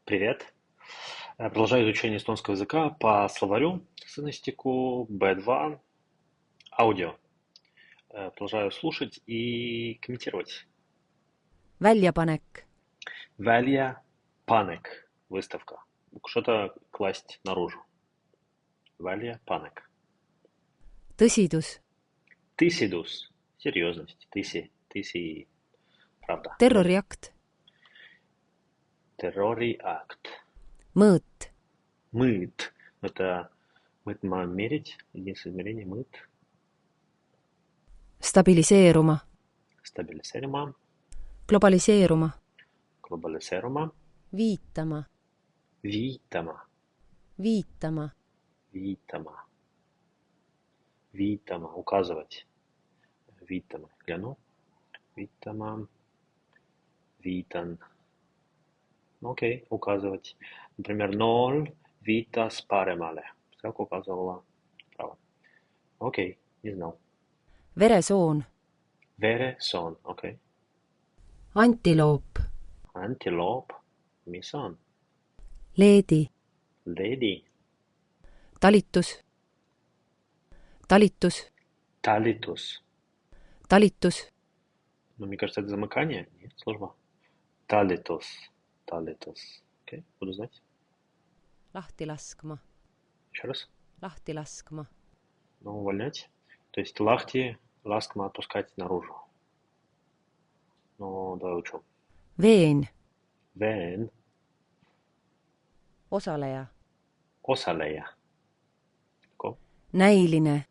Привет. Продолжаю изучение эстонского языка по словарю синестику B2 аудио. Продолжаю слушать и комментировать. Väljapanek. Välja panek. Выставка. Что-то класть наружу. Välja panek. Tõsidus. Tõsidus. Серьезность. Tõsi. Правда. Terroriakt. Terroriakt. Mõõt. Мыт. Это мыт мерить. Единственное измерение. Мыт. Stabiliseeruma. Stabiliseeruma. Globaliseeruma. Globaliseeruma. Viitama. Viitama. Viitama. Viitama. Viitama. Указывать. Viitama. Гляну. Viitama. Viitan. Окей. Указывать. Например, 0 viitas paremale. Стрелка указывала вправо. Окей. Не знал. Veresoon. Veresoon. Окей. Antiloop. Antiloop. Mis on? Leedi. Lady. Talitus. Talitus. Talitus. Talitus. Ну, мне кажется, это замыкание. Нет, служба. Talitus. Talitus. Окей. Буду знать. Lahti laskma. Еще раз. Lahti laskma. Ну, увольнять. То есть лахти, ласкма отпускать наружу. Ну, давай учу. Veen. Veen. Osaleja. Osaleja. Näiline.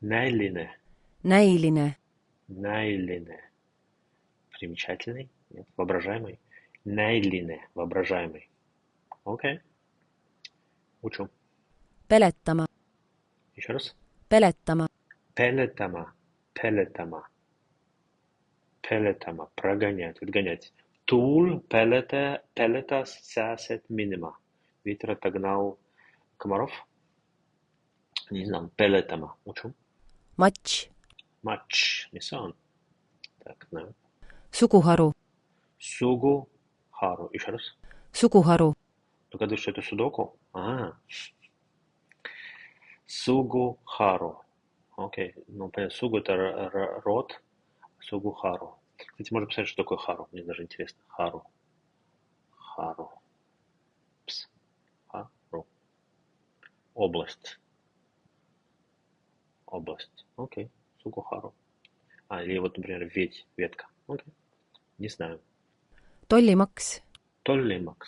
Näiline. Näiline. Näiline. Примечательный. Нет, воображаемый. Näiline. Воображаемый. Окей. Учу. Peletama. Еще раз. Peletama. Peletama. Peletama. Peletama. Прогонять. Отгонять. Tuul peletas sääset minema. Ветер отогнал комаров. Не знаю. Peletama. Учу. Matš. Матч. Mis on? Так, знаю. Suguharu. Suguharu. Еще раз. Suguharu. Догадываешь, что это судоку? Сугухару. Окей. Ну, понятно. Сугу это род. Сугухару. Кстати, можно посмотреть, что такое хару. Мне даже интересно. Хару. Хару. Пс. Хару. Область. Область. Окей. Сугухару. Или вот, например, ветка. Окей. Не знаю. Tollimaks. Tollimaks.